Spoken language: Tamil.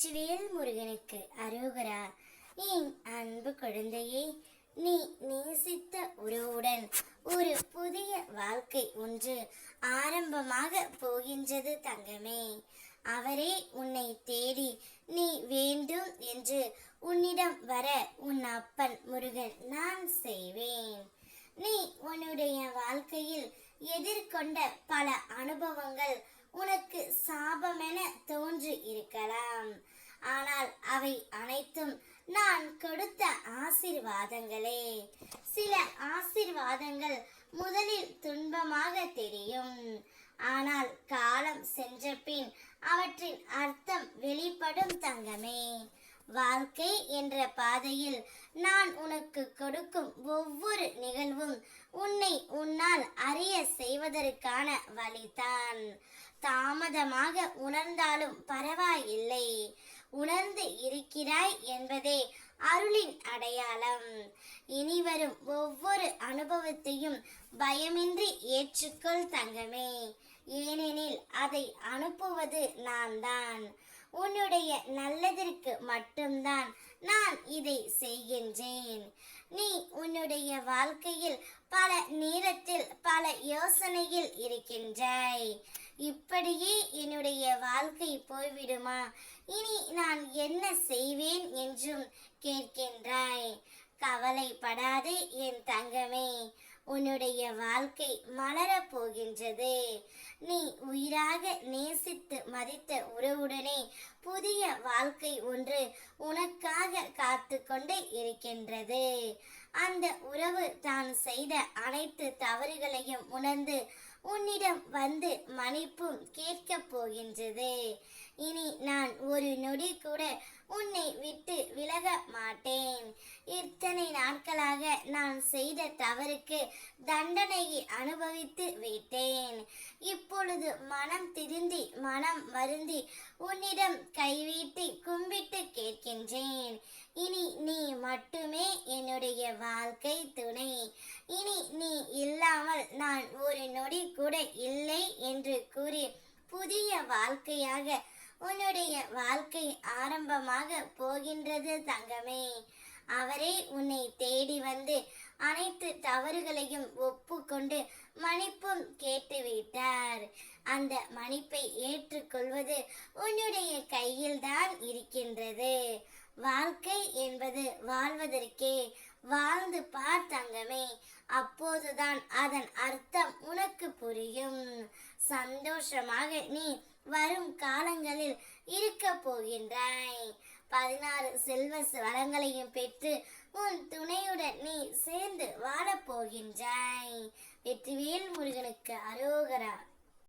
வெற்றிவேல் முருகனுக்கு அரோகரா. என் அன்பு குழந்தையே, நீ நேசித்த உறவுடன் ஒரு புதிய வாழ்க்கை ஒன்று ஆரம்பமாக போகின்றது தங்கமே. அவரே உன்னை தேடி நீ வேண்டும் என்று உன்னிடம் வர உன் அப்பன் முருகன் நான் செய்வேன். நீ உன்னுடைய வாழ்க்கையில் எதிர்கொண்ட பல அனுபவங்கள் உனக்கு சாபமென தோன்றி இருக்கலாம். ஆனால் அவை அனைத்தும் நான் கொடுத்த ஆசீர்வாதங்களே. சில ஆசீர்வாதங்கள் முதலில் துன்பமாக தெரியும், ஆனால் காலம் சென்ற பின் அவற்றின் அர்த்தம் வெளிப்படும் தங்கமே. வாழ்க்கை என்ற பாதையில் நான் உனக்கு கொடுக்கும் ஒவ்வொரு நிகழ்வும் உன்னை உன்னால் அறிய செய்வதற்கான வழிதான். தாமதமாக உணர்ந்தாலும் பரவாயில்லை, உணர்ந்து இருக்கிறாய் என்பதே அருளின் அடையாளம். இனி வரும் ஒவ்வொரு அனுபவத்தையும் பயமின்றி ஏற்றுக்கொள் தங்கமே. ஏனெனில் அதை அனுப்புவது நான் தான். உன்னுடைய நல்லதற்கு மட்டும்தான் நான் இதை செய்கின்றேன். நீ உன்னுடைய வாழ்க்கையில் பல நேரத்தில் பல யோசனையில் இருக்கின்றாய். இப்படியே என்னுடைய வாழ்க்கை போய்விடுமா, இனி நான் என்ன செய்வேன் என்றும் கேட்கின்றாய். கவலைப்படாதே என் தங்கமே, உன்னுடைய வாழ்க்கை மலரப் போகின்றது. நீ உயிராக நேசித்து மதித்த உறவுடனே புதிய வாழ்க்கை ஒன்று உனக்காக காத்து கொண்டு இருக்கின்றது. அந்த உறவு தான் செய்த அனைத்து தவறுகளையும் உணர்ந்து உன்னிடம் வந்து மன்னிப்பும் கேட்கப் போகின்றது. இனி நான் ஒரு நொடி கூட உன்னை விட்டு விலக மாட்டேன். இத்தனை நாட்களாக நான் செய்த தவறுக்கு தண்டனையை அனுபவித்து விட்டேன். இப்பொழுது மனம் திருந்தி மனம் வருந்தி உன்னிடம் கைவீட்டி கும்பிட்டு கேட்கின்றேன். இனி நீ மட்டுமே என்னுடைய வாழ்க்கை துணை. இனி நீ இல்லாமல் நான் ஒரு நொடி கூட இல்லை என்று கூறி புதிய வாழ்க்கையாக உன்னுடைய வாழ்க்கை ஆரம்பமாக போகின்றது தங்கமே. அவரே உன்னை தேடி வந்து அனைத்து தவறுகளையும் ஒப்புக்கொண்டு மன்னிப்பும் கேட்டுவிட்டார். அந்த மன்னிப்பை ஏற்றுக்கொள்வது உன்னுடைய கையில்தான் இருக்கின்றது. வாழ்க்கை என்பது வாழ்வதற்கே. வாழ்ந்து பார் தங்கமே, அப்போதுதான் அதன் அர்த்தம் உனக்கு புரியும். சந்தோஷமாக நீ வரும் காலங்களில் இருக்க போகின்றாய். 16 செல்வ வளங்களையும் பெற்று உன் துணையுடன் நீ சேர்ந்து வாழப் போகின்றாய். வெற்றிவேல் முருகனுக்கு அரோகரா.